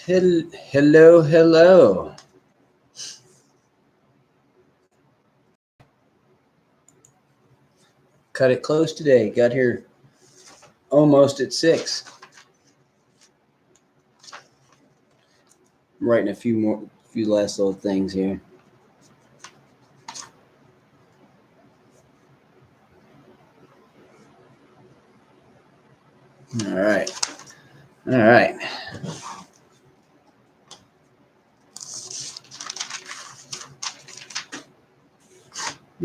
Hello, hello. Cut it close today. Got here almost at 6. I'm writing a few last little things here. All right.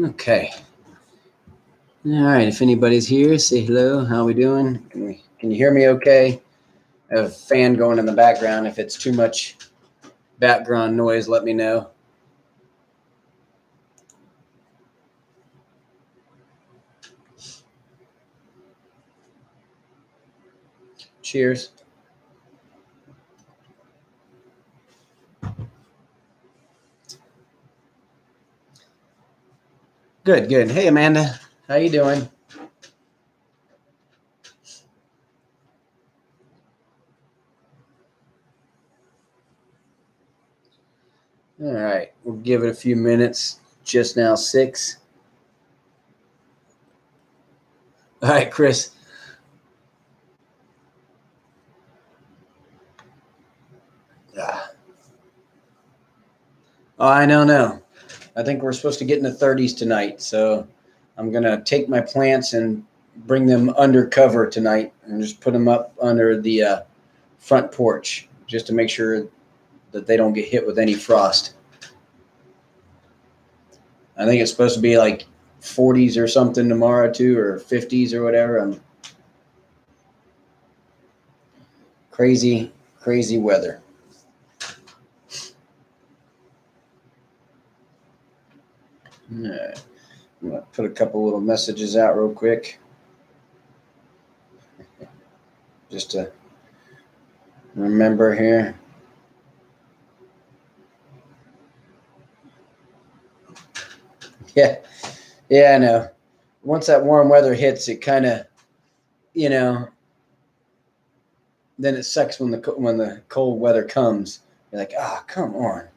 Okay. All right. If anybody's here, say hello. How we doing? Can you hear me okay? I have a fan going in the background. If it's too much background noise, let me know. Cheers. Good. Hey, Amanda. How you doing? All right. We'll give it a few minutes. Just now 6. All right, Chris. Oh, I don't know. I think we're supposed to get in the 30s tonight, so I'm gonna take my plants and bring them under cover tonight and just put them up under the front porch just to make sure that they don't get hit with any frost. I think it's supposed to be like 40s or something tomorrow too, or 50s or whatever. Crazy weather. All right. I'm going to put a couple little messages out real quick just to remember here. Yeah, I know. Once that warm weather hits, it kind of, then it sucks when the cold weather comes. You're like, come on.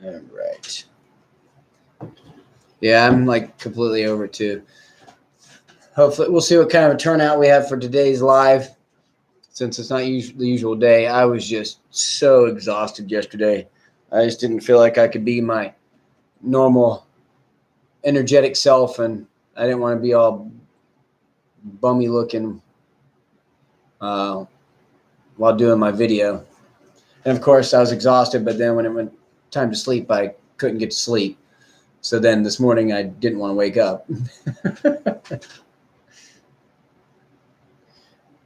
All right. Yeah, I'm like completely over it too. Hopefully, we'll see what kind of a turnout we have for today's live. Since it's not the usual day, I was just so exhausted yesterday. I just didn't feel like I could be my normal, energetic self, and I didn't want to be all bummy looking while doing my video. And of course, I was exhausted, but then when it went time to sleep, I couldn't get to sleep. So then this morning, I didn't want to wake up.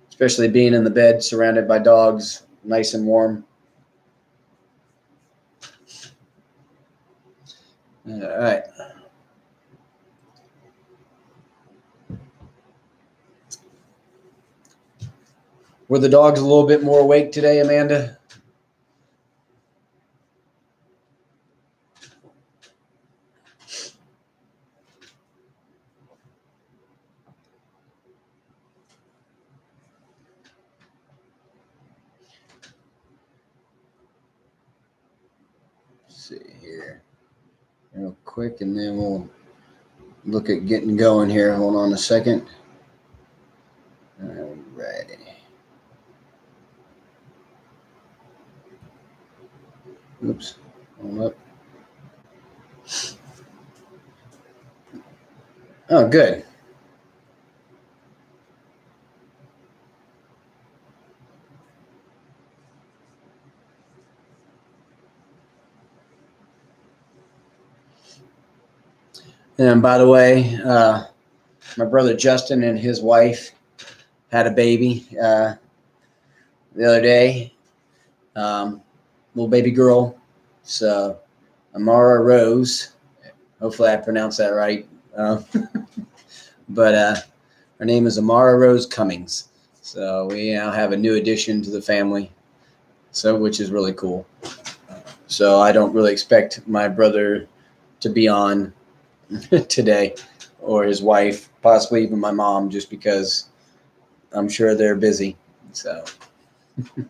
Especially being in the bed surrounded by dogs, nice and warm. All right. Were the dogs a little bit more awake today, Amanda? Let's see here real quick, and then we'll look at getting going here. Hold on a second. All righty. Oops. Hold up. Oh, good. And by the way, my brother Justin and his wife had a baby the other day, little baby girl. So Amara Rose, hopefully I pronounced that right. But her name is Amara Rose Cummings. So we now have a new addition to the family, so which is really cool. So I don't really expect my brother to be on today, or his wife, possibly even my mom, just because I'm sure they're busy. So, all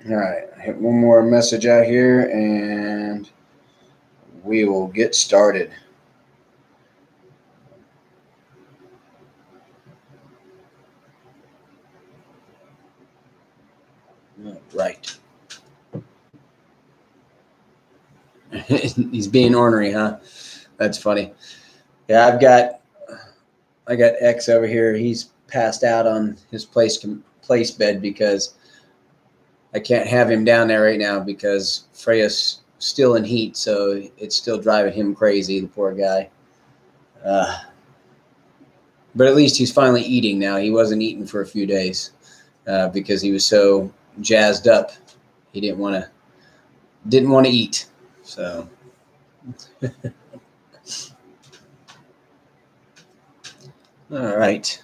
right, I hit one more message out here and we will get started. Right. He's being ornery, huh? That's funny. Yeah, I got X over here. He's passed out on his place bed because I can't have him down there right now because Freya's still in heat, so it's still driving him crazy, the poor guy. But at least he's finally eating now. He wasn't eating for a few days because he was so jazzed up. He didn't want to eat. So all right.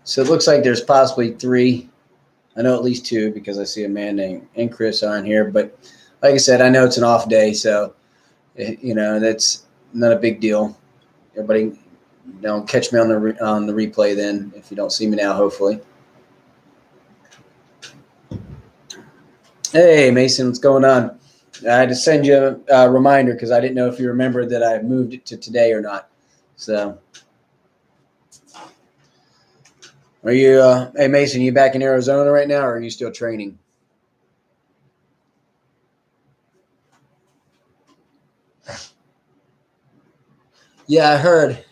So it looks like there's possibly 3. I know at least 2 because I see Amanda and Chris on here. But like I said, I know it's an off day, so that's not a big deal. Everybody, don't catch me on the replay then if you don't see me now. Hopefully. Hey Mason, what's going on? I had to send you a reminder because I didn't know if you remembered that I moved it to today or not. So, are you? Hey Mason, you back in Arizona right now, or are you still training? Yeah, I heard.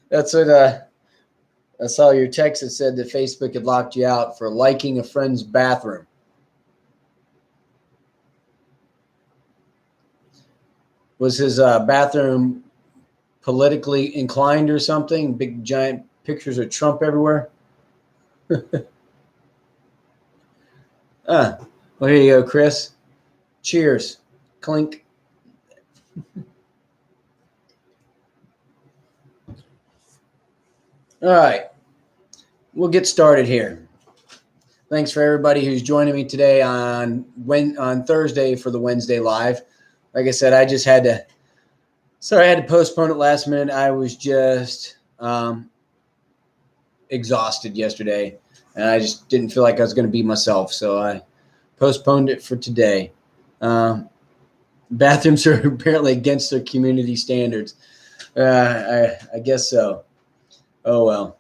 That's what I saw your text that said that Facebook had locked you out for liking a friend's bathroom. Was his bathroom politically inclined or something? Big giant pictures of Trump everywhere? Well, here you go, Chris. Cheers. Clink. All right. We'll get started here. Thanks for everybody who's joining me today on Thursday for the Wednesday Live. Like I said, I had to postpone it last minute. I was just exhausted yesterday, and I just didn't feel like I was going to be myself, so I postponed it for today. Bathrooms are apparently against their community standards. I guess so. Oh, well.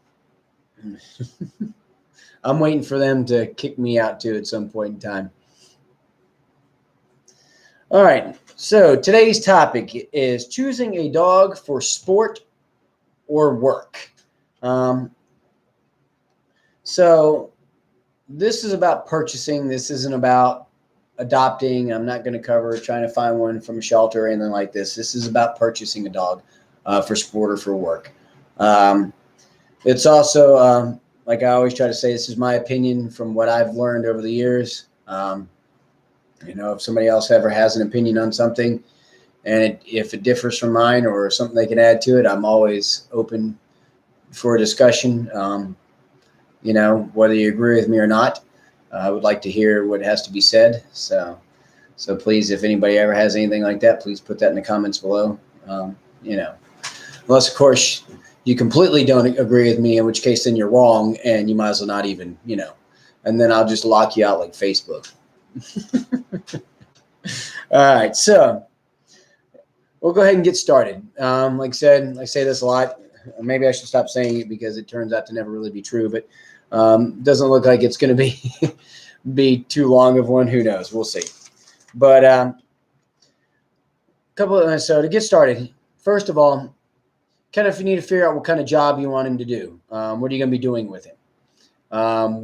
I'm waiting for them to kick me out too at some point in time. All right. So today's topic is choosing a dog for sport or work. So this is about purchasing. This isn't about adopting. I'm not going to cover trying to find one from a shelter or anything like this. This is about purchasing a dog for sport or for work. It's also, like I always try to say, this is my opinion from what I've learned over the years. If somebody else ever has an opinion on something, and if it differs from mine or something they can add to it, I'm always open for a discussion. Whether you agree with me or not, I would like to hear what has to be said. So please, if anybody ever has anything like that, please put that in the comments below. Unless, of course, you completely don't agree with me, in which case then you're wrong, and you might as well not even, and then I'll just lock you out like Facebook. All right, so we'll go ahead and get started. Like I said, I say this a lot. Maybe I should stop saying it because it turns out to never really be true, but doesn't look like it's going to be too long of one. Who knows? We'll see. But so to get started, first of all, kind of you need to figure out what kind of job you want him to do. What are you going to be doing with him?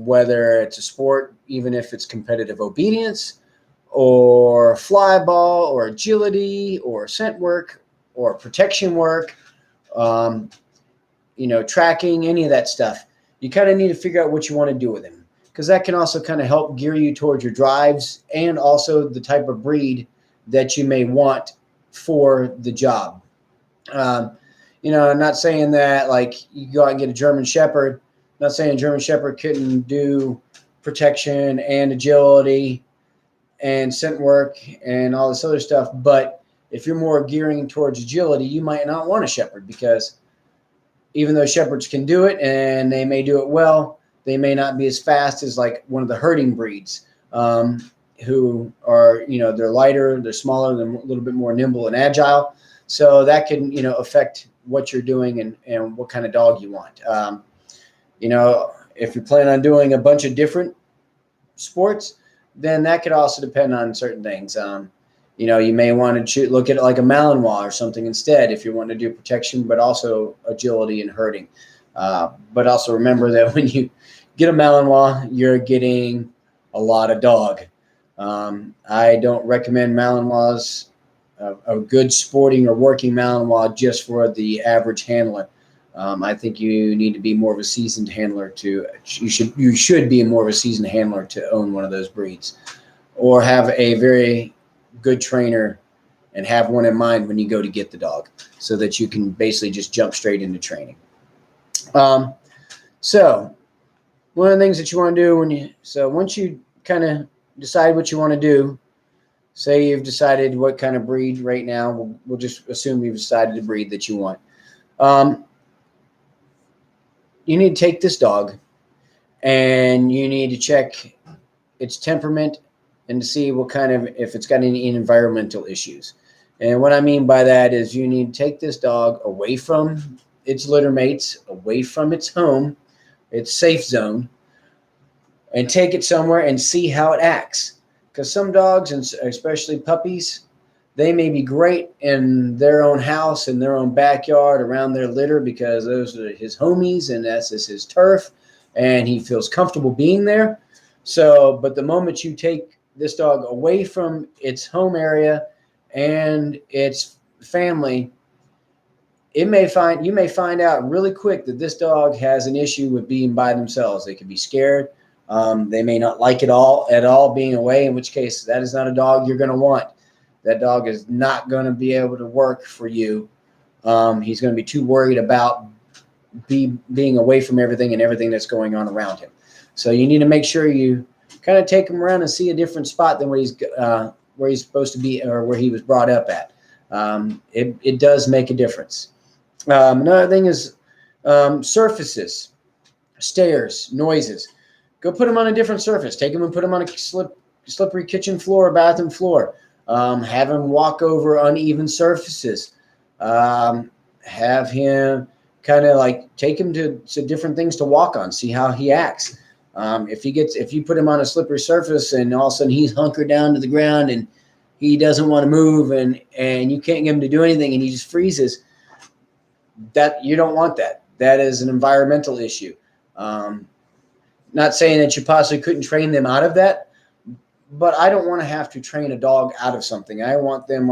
Whether it's a sport, even if it's competitive obedience, or fly ball, or agility, or scent work, or protection work, tracking, any of that stuff. You kind of need to figure out what you want to do with him, because that can also kind of help gear you towards your drives and also the type of breed that you may want for the job. I'm not saying that like you go out and get a German Shepherd Not saying a German Shepherd couldn't do protection and agility and scent work and all this other stuff, but if you're more gearing towards agility, you might not want a Shepherd, because even though Shepherds can do it and they may do it well, they may not be as fast as like one of the herding breeds, who are, they're lighter, they're smaller, they're a little bit more nimble and agile. So that can, affect what you're doing and what kind of dog you want. If you're planning on doing a bunch of different sports, then that could also depend on certain things. You may want to look at it like a Malinois or something instead if you want to do protection, but also agility and herding. But also remember that when you get a Malinois, you're getting a lot of dog. I don't recommend Malinois, a good sporting or working Malinois, just for the average handler. I think you need to be more of a seasoned handler you should be more of a seasoned handler to own one of those breeds, or have a very good trainer and have one in mind when you go to get the dog, so that you can basically just jump straight into training. So one of the things that you want to do once you kind of decide what you want to do, say you've decided what kind of breed right now, we'll just assume you've decided the breed that you want. You need to take this dog and you need to check its temperament and to see if it's got any environmental issues. And what I mean by that is you need to take this dog away from its litter mates, away from its home, its safe zone, and take it somewhere and see how it acts. Because some dogs, and especially puppies, they may be great in their own house, in their own backyard, around their litter, because those are his homies and that's his turf, and he feels comfortable being there. So, but the moment you take this dog away from its home area and its family, you may find out really quick that this dog has an issue with being by themselves. They could be scared. They may not like it at all being away, in which case that is not a dog you're going to want. That dog is not going to be able to work for you. He's going to be too worried about being away from everything and everything that's going on around him. So you need to make sure you kind of take him around and see a different spot than where he's supposed to be or where he was brought up at. It does make a difference. Another thing is surfaces, stairs, noises. Go put him on a different surface. Take him and put him on a slippery kitchen floor or bathroom floor. Have him walk over uneven surfaces. Have him take him to different things to walk on, see how he acts. If you put him on a slippery surface and all of a sudden he's hunkered down to the ground and he doesn't want to move and you can't get him to do anything and he just freezes, that you don't want that. That is an environmental issue. Not saying that you possibly couldn't train them out of that, but I don't want to have to train a dog out of something. I don't want them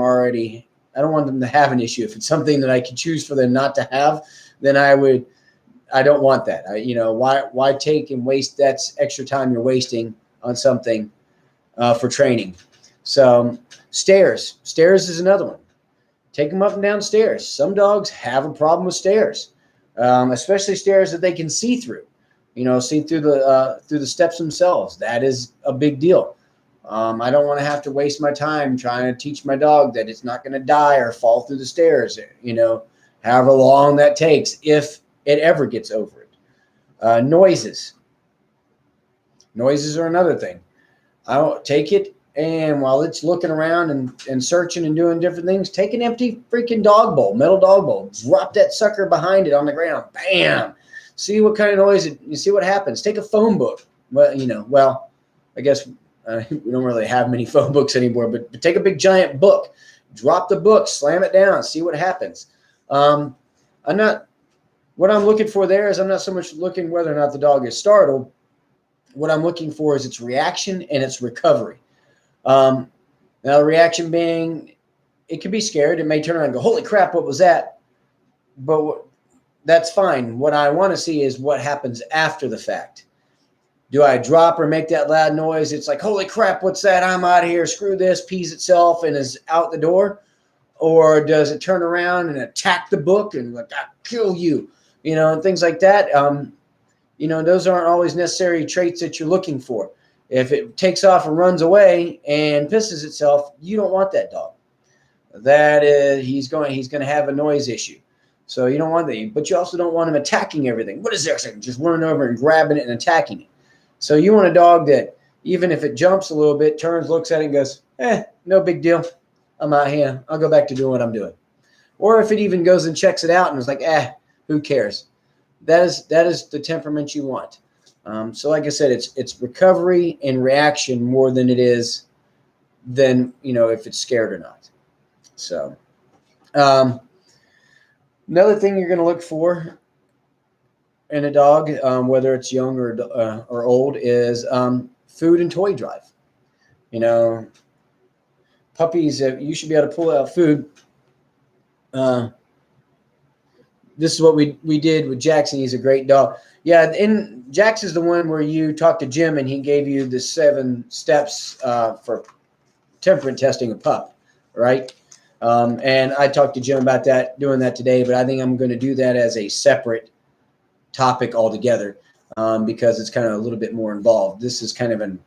to have an issue. If it's something that I could choose for them not to have, then I don't want that. Why take and waste that extra time you're wasting on something for training? So stairs is another one. Take them up and down stairs. Some dogs have a problem with stairs, especially stairs that they can see through. See through the steps themselves. That is a big deal. I don't want to have to waste my time trying to teach my dog that it's not going to die or fall through the stairs, however long that takes, if it ever gets over it. Noises. Noises are another thing. I don't take it, and while it's looking around and searching and doing different things, take an empty freaking metal dog bowl, drop that sucker behind it on the ground, bam. See what kind of noise you see what happens. Take a phone book. Well, I guess we don't really have many phone books anymore, but take a big giant book, drop the book, slam it down, see what happens. What I'm looking for there is I'm not so much looking whether or not the dog is startled. What I'm looking for is its reaction and its recovery. Now the reaction being, it could be scared. It may turn around and go, holy crap, what was that? But that's fine. What I want to see is what happens after the fact. Do I drop or make that loud noise? It's like, holy crap, what's that? I'm out of here. Screw this, pees itself and is out the door. Or does it turn around and attack the book and like, I'll kill you, and things like that. those aren't always necessary traits that you're looking for. If it takes off and runs away and pisses itself, you don't want that dog. That is, he's going to have a noise issue. So you don't want that, but you also don't want him attacking everything. What is this? Just running over and grabbing it and attacking it. So you want a dog that, even if it jumps a little bit, turns, looks at it, and goes, no big deal. I'm out here. I'll go back to doing what I'm doing. Or if it even goes and checks it out and is like, who cares? That is the temperament you want. So like I said, it's recovery and reaction more than it is if it's scared or not. So another thing you're going to look for in a dog, whether it's young or old, is food and toy drive. Puppies, you should be able to pull out food. This is what we did with Jackson. He's a great dog. Yeah, and Jax is the one where you talked to Jim and he gave you the 7 steps for temperament testing a pup, right? And I talked to Jim about doing that today, but I think I'm going to do that as a separate topic altogether because it's kind of a little bit more involved. This is kind of an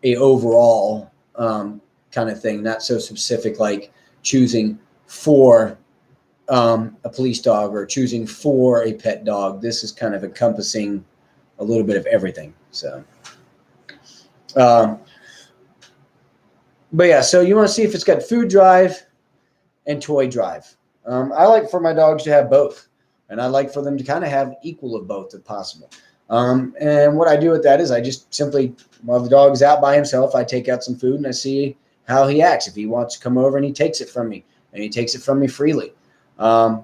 overall kind of thing, not so specific like choosing for a police dog or choosing for a pet dog. This is kind of encompassing a little bit of everything. So, but yeah, so you want to see if it's got food drive and toy drive. I like for my dogs to have both, and I like for them to kind of have equal of both if possible. And what I do with that is I just simply, while the dog's out by himself, I take out some food and I see how he acts. If he wants to come over and he takes it from me, and he takes it from me freely. I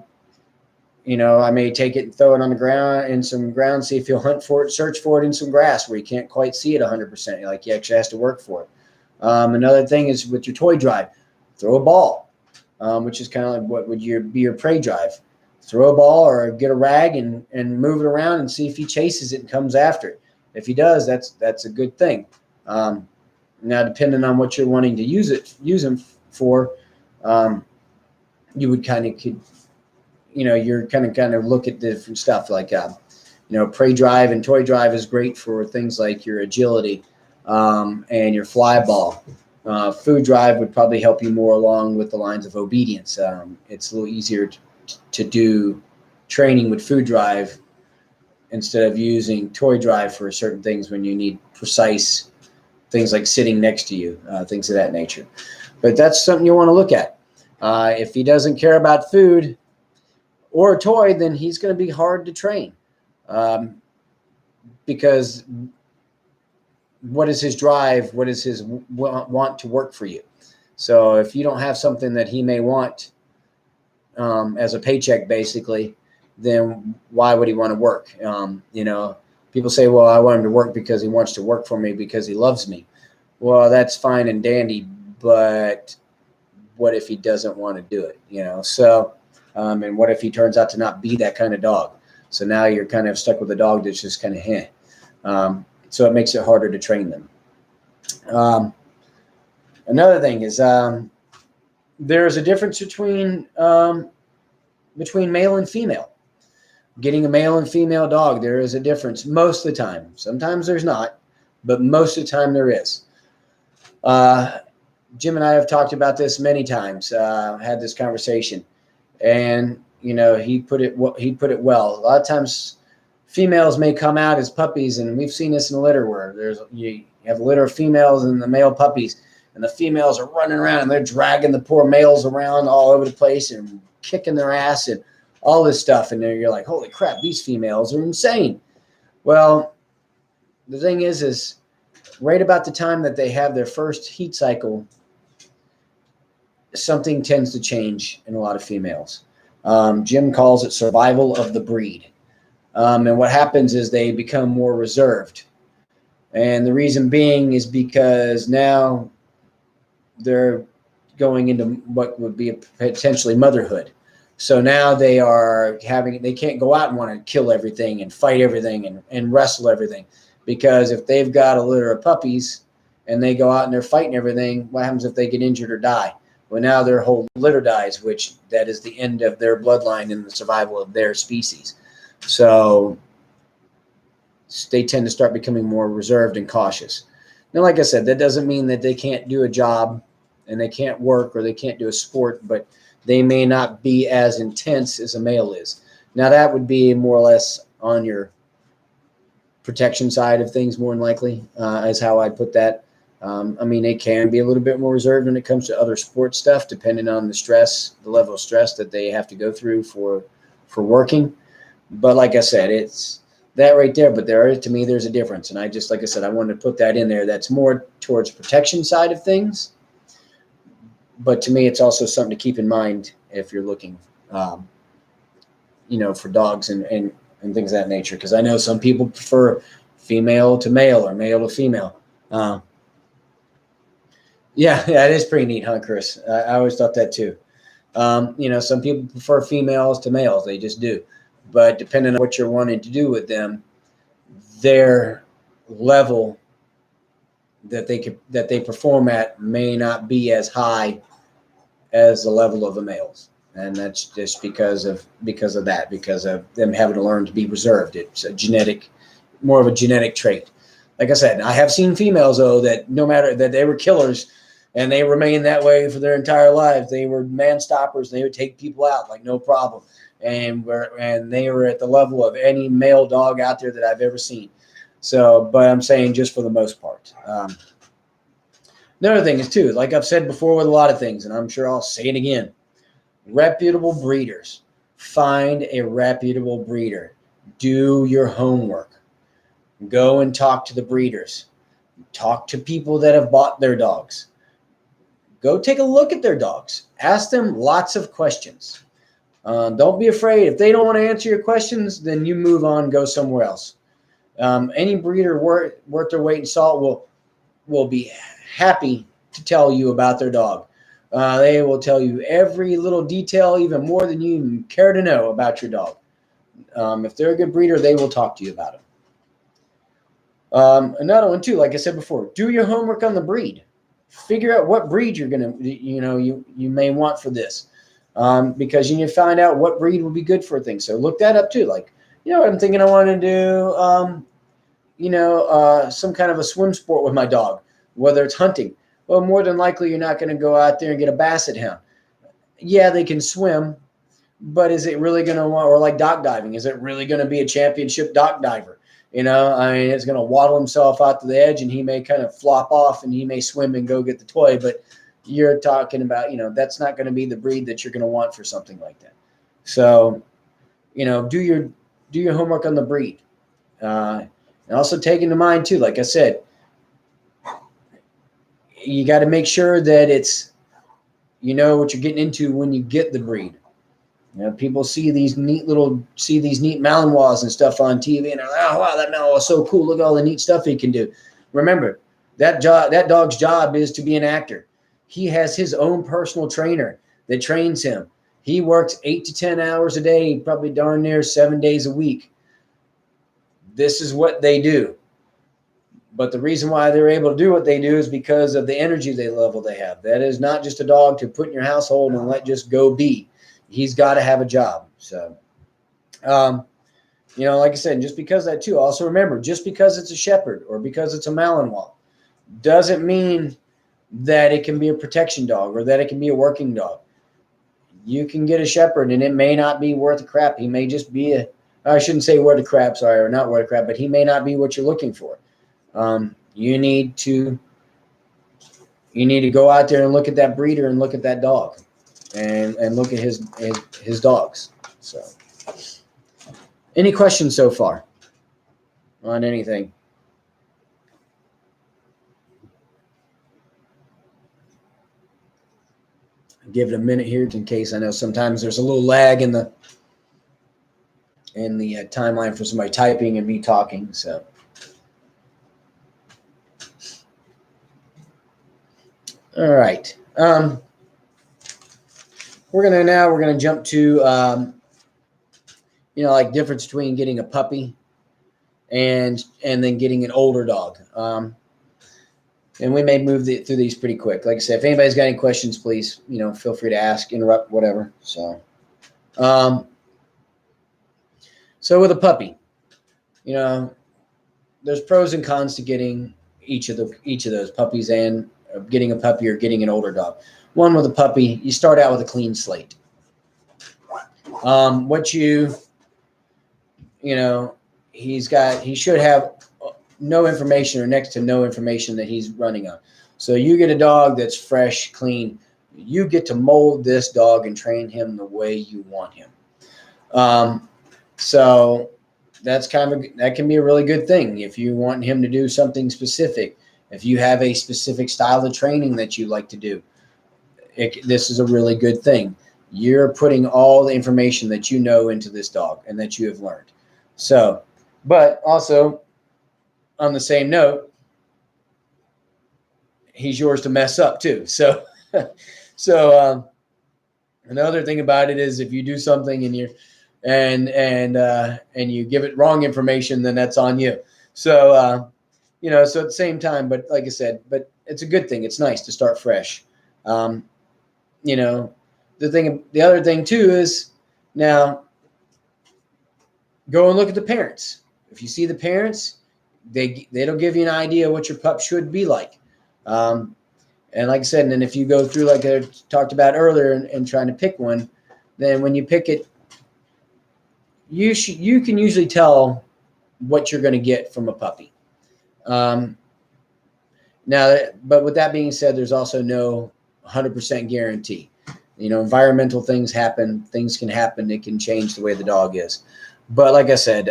may take it and throw it on the ground in some ground, see if he'll hunt for it, search for it in some grass where you can't quite see it 100%. Like he actually has to work for it. Another thing is with your toy drive, throw a ball, which is kind of like what would be your prey drive. Throw a ball or get a rag and move it around and see if he chases it and comes after it. If he does, that's a good thing. Now, depending on what you're wanting to use him for, you would kind of you're kind of look at different stuff like, prey drive and toy drive is great for things like your agility and your fly ball. Food drive would probably help you more along with the lines of obedience. It's a little easier to do training with food drive instead of using toy drive for certain things when you need precise things like sitting next to you, things of that nature. But that's something you want to look at. If he doesn't care about food or a toy, then he's going to be hard to train because what is his drive? What is his want to work for you? So if you don't have something that he may want as a paycheck, basically, then why would he want to work? People say, well, I want him to work because he wants to work for me because he loves me. Well, that's fine and dandy, but what if he doesn't want to do it? So, and what if he turns out to not be that kind of dog? So now you're kind of stuck with a dog that's just kind of so it makes it harder to train them. Another thing is there's a difference between male and female. Getting a male and female dog, there is a difference most of the time. Sometimes there's not, but most of the time there is. Jim and I have talked about this many times, had this conversation, and he put it well. A lot of times females may come out as puppies, and we've seen this in the litter where you have a litter of females and the male puppies, and the females are running around and they're dragging the poor males around all over the place and kicking their ass and all this stuff. And then you're like, holy crap, these females are insane. Well, the thing is right about the time that they have their first heat cycle, something tends to change in a lot of females. Jim calls it survival of the breed. And what happens is they become more reserved. And the reason being is because now they're going into what would be potentially motherhood. So now they can't go out and want to kill everything and fight everything and wrestle everything. Because if they've got a litter of puppies and they go out and they're fighting everything, what happens if they get injured or die? Well, now their whole litter dies, which that is the end of their bloodline and the survival of their species. So they tend to start becoming more reserved and cautious. Now, like I said, that doesn't mean that they can't do a job and they can't work or they can't do a sport, but they may not be as intense as a male is. Now, that would be more or less on your protection side of things, more than likely, is how I'd put that. I mean, they can be a little bit more reserved when it comes to other sports stuff, depending on the stress, the level of stress that they have to go through for working. But like I said, it's that right there. But to me, there's a difference. And like I said, I wanted to put that in there. That's more towards protection side of things. But to me, it's also something to keep in mind if you're looking, for dogs and things of that nature. Because I know some people prefer female to male or male to female. Yeah, it is pretty neat, huh, Chris? I always thought that too. Some people prefer females to males. They just do. But depending on what you're wanting to do with them, their level that they perform at may not be as high as the level of the males. And that's just because of them having to learn to be reserved. It's more of a genetic trait. Like I said, I have seen females, though, that no matter that they were killers and they remained that way for their entire lives. They were man stoppers. They would take people out like no problem. And they were at the level of any male dog out there that I've ever seen. So, but I'm saying just for the most part. Another thing is, too, like I've said before with a lot of things, and I'm sure I'll say it again, reputable breeders. Find a reputable breeder. Do your homework. Go and talk to the breeders. Talk to people that have bought their dogs. Go take a look at their dogs. Ask them lots of questions. Don't be afraid. If they don't want to answer your questions, then you move on, go somewhere else. Any breeder worth their weight in salt will be happy to tell you about their dog. They will tell you every little detail, even more than you care to know about your dog. If they're a good breeder, they will talk to you about it. Another one, too, like I said before, do your homework on the breed. Figure out what breed you're going to, you may want for this. Because you need to find out what breed will be good for things. So look that up, too. Like, I'm thinking I want to do, some kind of a swim sport with my dog, whether it's hunting. Well, more than likely, you're not going to go out there and get a basset hound. Yeah, they can swim, but is it really going to or like dock diving, is it really going to be a championship dock diver? It's going to waddle himself out to the edge and he may kind of flop off and he may swim and go get the toy. But you're talking about, that's not going to be the breed that you're going to want for something like that. So, do your homework on the breed. And also take into mind too, like I said, you got to make sure that it's, what you're getting into when you get the breed. People see these neat Malinois and stuff on TV, and they're like, "Oh wow, that Malinois is so cool! Look at all the neat stuff he can do." Remember, that dog's job is to be an actor. He has his own personal trainer that trains him. He works 8 to 10 hours a day, probably darn near 7 days a week. This is what they do. But the reason why they're able to do what they do is because of the energy level they have. That is not just a dog to put in your household and let just go be. He's got to have a job. So, like I said, just because that too, also remember, just because it's a shepherd or because it's a Malinois doesn't mean that it can be a protection dog or that it can be a working dog. You can get a shepherd and it may not be worth a crap. He may just be I shouldn't say worth a crap, sorry, or not worth a crap, but he may not be what you're looking for. You need to go out there and look at that breeder and look at that dog and look at his dogs. So, any questions so far on anything? Give it a minute here in case. I know sometimes there's a little lag in the timeline for somebody typing and me talking. So, all right. We're gonna jump to like difference between getting a puppy and then getting an older dog. And we may move through these pretty quick. Like I said, if anybody's got any questions, please, feel free to ask, interrupt, whatever. So, so with a puppy, there's pros and cons to getting each of those puppies, and getting a puppy or getting an older dog. One, with a puppy, you start out with a clean slate. What you know, he should have no information or next to no information that he's running on. So you get a dog that's fresh, clean. You get to mold this dog and train him the way you want him. So that can be a really good thing if you want him to do something specific. If you have a specific style of training that you like to do, this is a really good thing. You're putting all the information that you know into this dog and that you have learned. So, but also on the same note, he's yours to mess up too. So, another thing about it is if you do something and you give it wrong information, then that's on you. So, so at the same time, but like I said, but it's a good thing. It's nice to start fresh. The other thing too is now go and look at the parents. If you see the parents, they'll give you an idea what your pup should be like. And like I said, and then if you go through, like I talked about earlier, and trying to pick one, then when you pick it, you can usually tell what you're going to get from a puppy. Now, but with that being said, there's also no 100% guarantee. Environmental things happen. Things can happen. It can change the way the dog is. But like I said,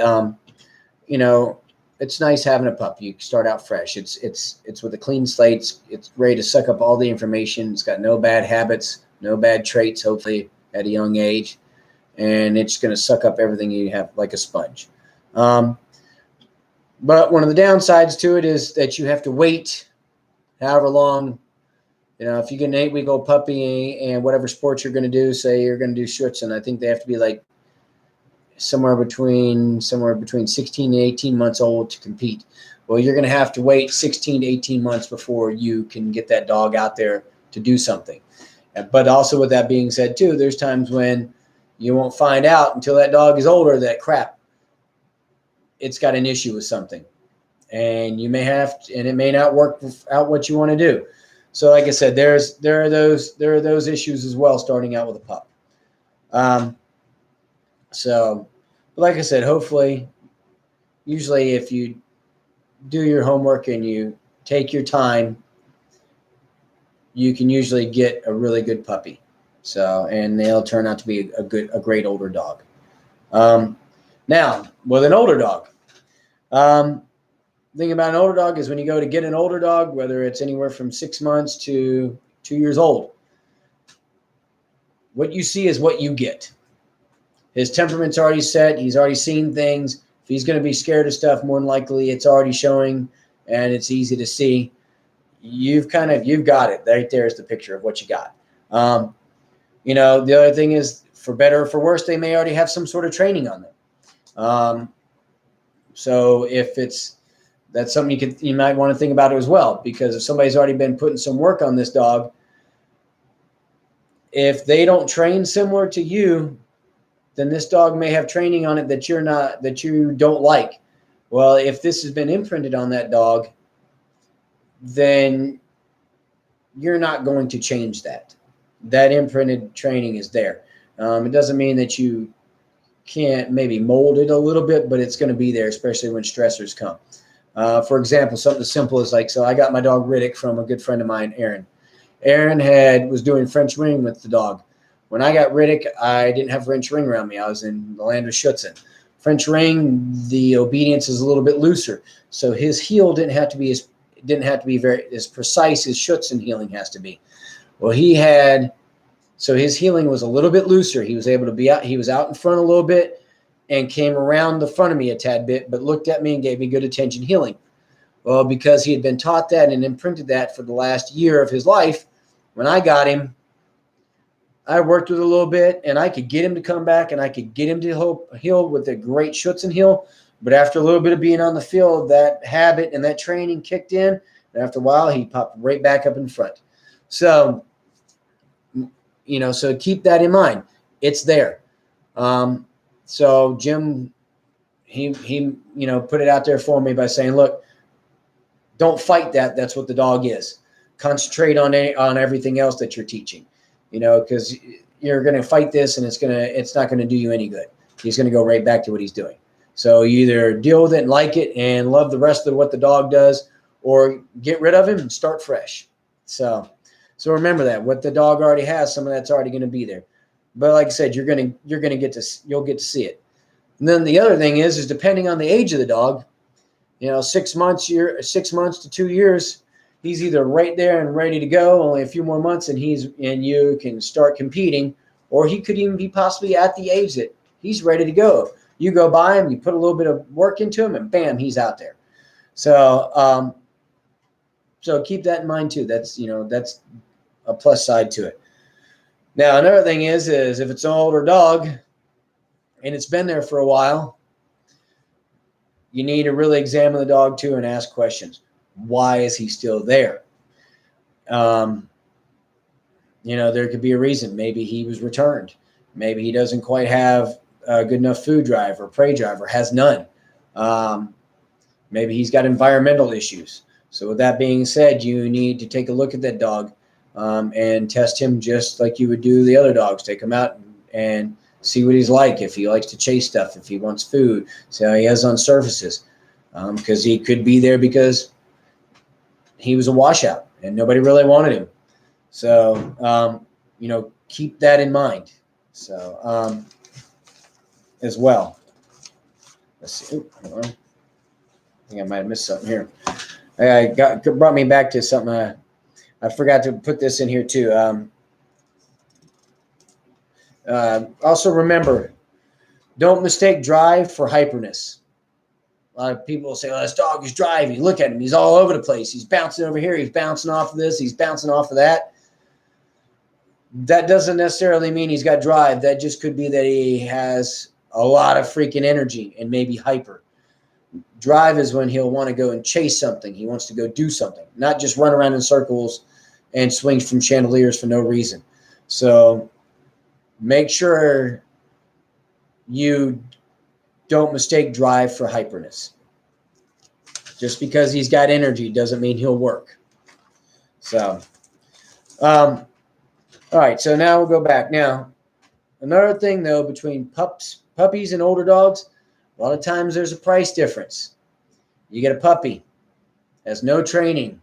it's nice having a pup. You start out fresh. It's with a clean slate. It's ready to suck up all the information. It's got no bad habits, no bad traits, hopefully at a young age. And it's going to suck up everything you have like a sponge. But one of the downsides to it is that you have to wait however long. If you get an 8-week-old puppy and whatever sport you're going to do, say you're going to do Schutzen, I think they have to be like somewhere between 16 and 18 months old to compete. Well, you're going to have to wait 16 to 18 months before you can get that dog out there to do something. But also with that being said too, there's times when you won't find out until that dog is older that crap, it's got an issue with something, and it may not work out what you want to do. So like I said, there are those issues as well starting out with a pup. So, like I said, hopefully, usually if you do your homework and you take your time, you can usually get a really good puppy. So, and they'll turn out to be a great older dog. Now, with an older dog, thing about an older dog is when you go to get an older dog, whether it's anywhere from 6 months to 2 years old, what you see is what you get. His temperament's already set. He's already seen things. If he's going to be scared of stuff, more than likely it's already showing, and it's easy to see. You've got it. Right there is the picture of what you got. The other thing is, for better or for worse, they may already have some sort of training on them. So if that's something you might want to think about it as well, because if somebody's already been putting some work on this dog, if they don't train similar to you, then this dog may have training on it that you don't like. Well, if this has been imprinted on that dog, then you're not going to change that. That imprinted training is there. It doesn't mean that you can't maybe mold it a little bit, but it's going to be there, especially when stressors come. For example, something as simple as so I got my dog Riddick from a good friend of mine, Aaron. Aaron was doing French ring with the dog. When I got Riddick, I didn't have French ring around me. I was in the land of Schutzen. French ring, the obedience is a little bit looser, so his heel didn't have to be very as precise as Schutzen healing has to be. Well, so his healing was a little bit looser. He was able to be out. He was out in front a little bit and came around the front of me a tad bit, but looked at me and gave me good attention healing. Well, because he had been taught that and imprinted that for the last year of his life, when I got him, I worked with a little bit, and I could get him to come back, and I could get him to heal with a great Schutzen heel. But after a little bit of being on the field, that habit and that training kicked in, and after a while, he popped right back up in front. So, so keep that in mind. It's there. So Jim, put it out there for me by saying, look, don't fight that. That's what the dog is. Concentrate on everything else that you're teaching, because you're going to fight this and it's not going to do you any good. He's going to go right back to what he's doing. So you either deal with it and like it and love the rest of what the dog does, or get rid of him and start fresh. So remember that what the dog already has, some of that's already going to be there. But like I said, you'll get to see it. And then the other thing is depending on the age of the dog, 6 months to 2 years, he's either right there and ready to go, only a few more months, and you can start competing, or he could even be possibly at the age that he's ready to go. You go by him, you put a little bit of work into him, and bam, he's out there. So keep that in mind too. That's a plus side to it. Now, another thing is if it's an older dog and it's been there for a while, you need to really examine the dog too and ask questions. Why is he still there? There could be a reason. Maybe he was returned. Maybe he doesn't quite have a good enough food drive or prey drive, or has none. Maybe he's got environmental issues. So with that being said, you need to take a look at that dog and test him just like you would do the other dogs. Take him out and see what he's like, if he likes to chase stuff, if he wants food, see how he is on surfaces. Because he could be there because he was a washout and nobody really wanted him. So, keep that in mind. So, as well. Let's see. Hold on. I think I might have missed something here. Brought me back to something. I forgot to put this in here too. Also remember, don't mistake drive for hyperness. A lot of people say, "Oh, this dog is driving. Look at him. He's all over the place. He's bouncing over here. He's bouncing off of this. He's bouncing off of that." That doesn't necessarily mean he's got drive. That just could be that he has a lot of freaking energy and maybe hyper. Drive is when he'll want to go and chase something. He wants to go do something, not just run around in circles and swing from chandeliers for no reason. So make sure you don't mistake drive for hyperness. Just because he's got energy doesn't mean he'll work. So, all right. So now we'll go back. Now, another thing though, between puppies and older dogs, a lot of times there's a price difference. You get a puppy, has no training,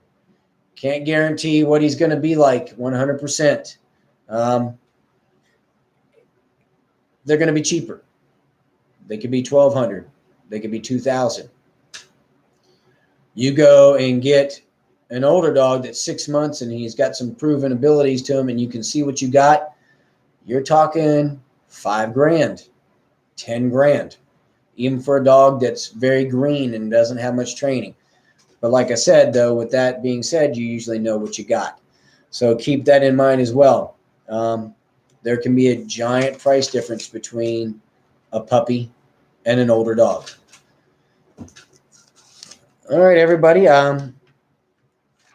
can't guarantee what he's going to be like 100%. They're going to be cheaper. They could be $1,200. They could be $2,000. You go and get an older dog that's 6 months and he's got some proven abilities to him, and you can see what you got. You're talking $5,000, $10,000, even for a dog that's very green and doesn't have much training. But like I said, though, with that being said, you usually know what you got. So keep that in mind as well. There can be a giant price difference between a puppy and an older dog. All right, everybody.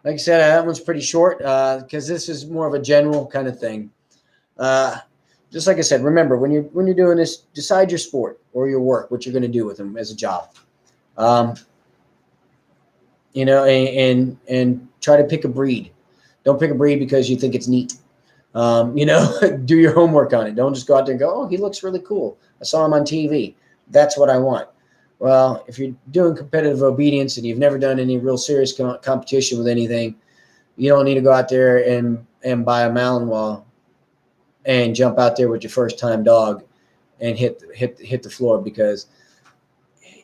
Like I said, that one's pretty short because this is more of a general kind of thing. Just like I said, remember, when you're doing this, decide your sport or your work, what you're going to do with them as a job. And try to pick a breed. Don't pick a breed because you think it's neat. Do your homework on it. Don't just go out there and go, "Oh, he looks really cool. I saw him on TV. That's what I want." Well, if you're doing competitive obedience and you've never done any real serious competition with anything, you don't need to go out there and buy a Malinois and jump out there with your first time dog and hit the floor, because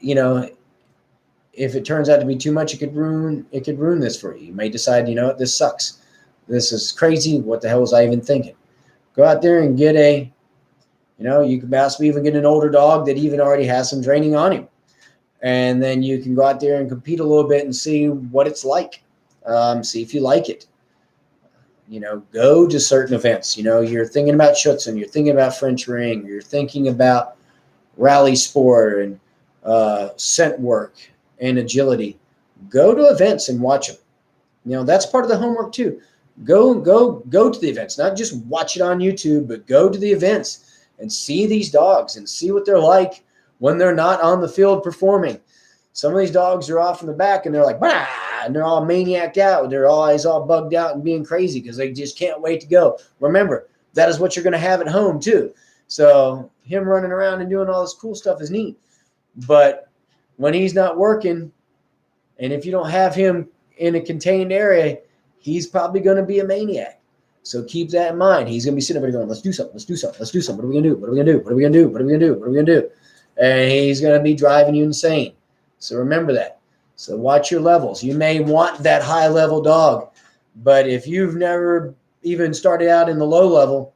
if it turns out to be too much, it could ruin this for you. You may decide, this sucks. This is crazy. What the hell was I even thinking? Go out there and get you could possibly even get an older dog that even already has some training on him. And then you can go out there and compete a little bit and see what it's like. See if you like it. Go to certain events. You're thinking about Schutzen, you're thinking about French ring, you're thinking about rally sport and scent work and agility. Go to events and watch them. That's part of the homework too. Go to the events, not just watch it on YouTube, but go to the events and see these dogs and see what they're like, when they're not on the field performing. Some of these dogs are off in the back and they're like, bah, and they're all maniaced out. They're always all bugged out and being crazy because they just can't wait to go. Remember, that is what you're going to have at home too. So him running around and doing all this cool stuff is neat. But when he's not working, and if you don't have him in a contained area, he's probably going to be a maniac. So keep that in mind. He's going to be sitting there going, let's do something, let's do something, let's do something. What are we going to do? What are we going to do? What are we going to do? What are we going to do? What are we going to do? And he's going to be driving you insane. So remember that. So watch your levels. You may want that high-level dog, but if you've never even started out in the low level,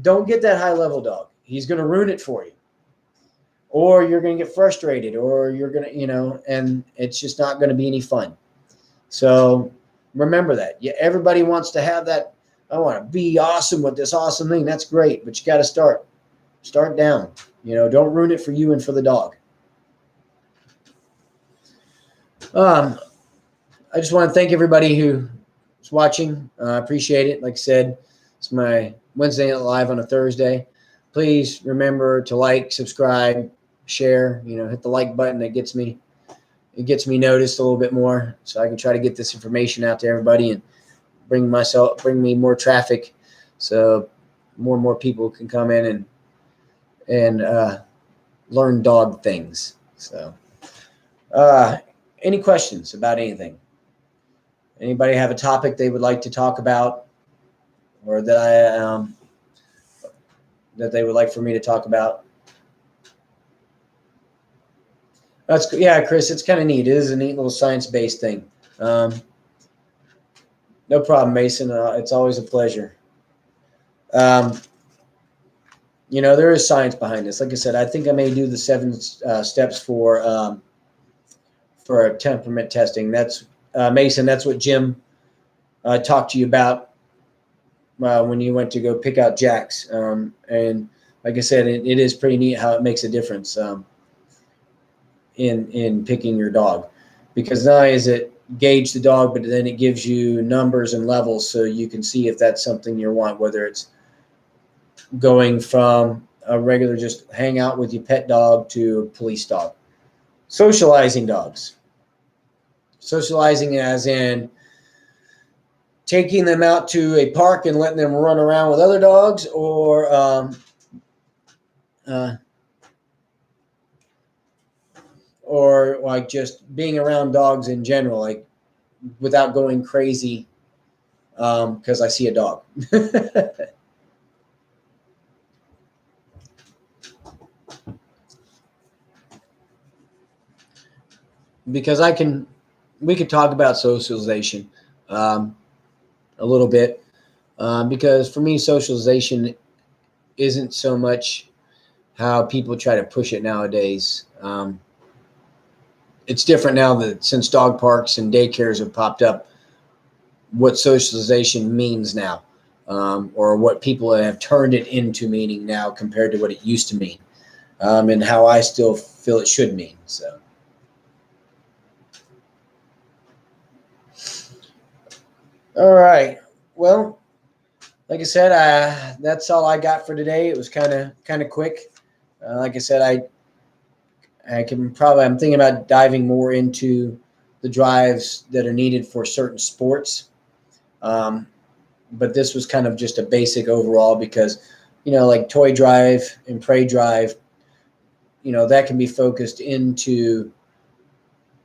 don't get that high-level dog. He's going to ruin it for you. Or you're going to get frustrated, or you're going to, and it's just not going to be any fun. So remember that. Yeah, everybody wants to have that. I want to be awesome with this awesome thing. That's great, but you got to start down. Don't ruin it for you and for the dog. I just want to thank everybody who is watching. I appreciate it. Like I said, it's my Wednesday Night Live on a Thursday. Please remember to like, subscribe, share. Hit the like button. It gets me noticed a little bit more, so I can try to get this information out to everybody and bring me more traffic, so more and more people can come in and learn dog things. So, any questions about anything? Anybody have a topic they would like to talk about, or that they would like for me to talk about? Yeah, Chris, it's kind of neat. It is a neat little science-based thing. No problem, Mason. It's always a pleasure. There is science behind this. Like I said, I think I may do the 7 steps for temperament testing. That's Mason. That's what Jim talked to you about when you went to go pick out Jack's. And like I said, it is pretty neat how it makes a difference in picking your dog, because not only is it gauge the dog, but then it gives you numbers and levels so you can see if that's something you want, whether it's going from a regular just hang out with your pet dog to a police dog. Socializing dogs. Socializing as in taking them out to a park and letting them run around with other dogs, or like just being around dogs in general, like without going crazy because I see a dog. Because we could talk about socialization a little bit, because for me, socialization isn't so much how people try to push it nowadays. It's different now that since dog parks and daycares have popped up, what socialization means now, or what people have turned it into meaning now compared to what it used to mean, and how I still feel it should mean. So. All right. Well, like I said, that's all I got for today. It was kind of quick. Like I said, I'm thinking about diving more into the drives that are needed for certain sports. But this was kind of just a basic overall because, like toy drive and prey drive, that can be focused into,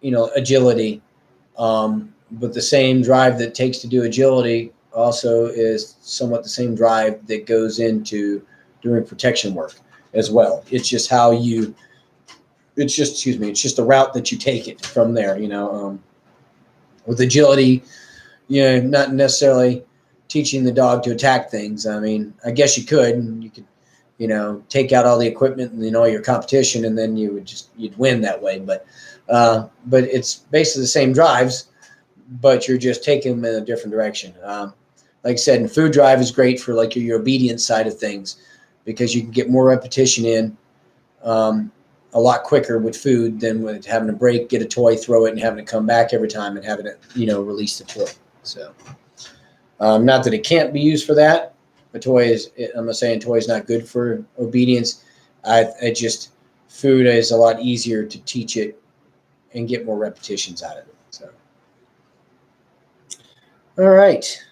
agility. But the same drive that takes to do agility also is somewhat the same drive that goes into doing protection work as well. It's just it's just the route that you take it from there, with agility, not necessarily teaching the dog to attack things. I mean, I guess you could take out all the equipment and all your competition, and then you'd win that way. But it's basically the same drives, but you're just taking them in a different direction. Like I said, food drive is great for like your obedience side of things, because you can get more repetition in a lot quicker with food than with having to break, get a toy, throw it, and having to come back every time and having to, release the toy. So, not that it can't be used for that. I'm not saying toy is not good for obedience. I just food is a lot easier to teach it and get more repetitions out of it. So, all right.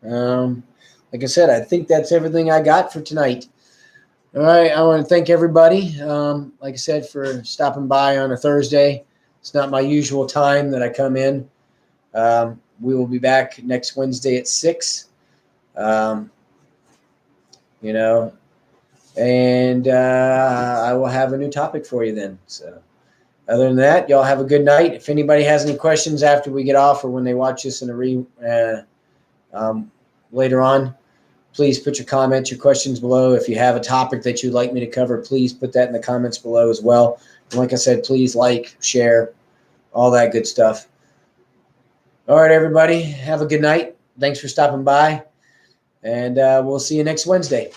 Like I said, I think that's everything I got for tonight. All right. I want to thank everybody, like I said, for stopping by on a Thursday. It's not my usual time that I come in. We will be back next Wednesday at 6. And I will have a new topic for you then. So other than that, y'all have a good night. If anybody has any questions after we get off or when they watch this in a later on, please put your comments, your questions below. If you have a topic that you'd like me to cover, please put that in the comments below as well. And like I said, please like, share, all that good stuff. All right, everybody, have a good night. Thanks for stopping by, and we'll see you next Wednesday.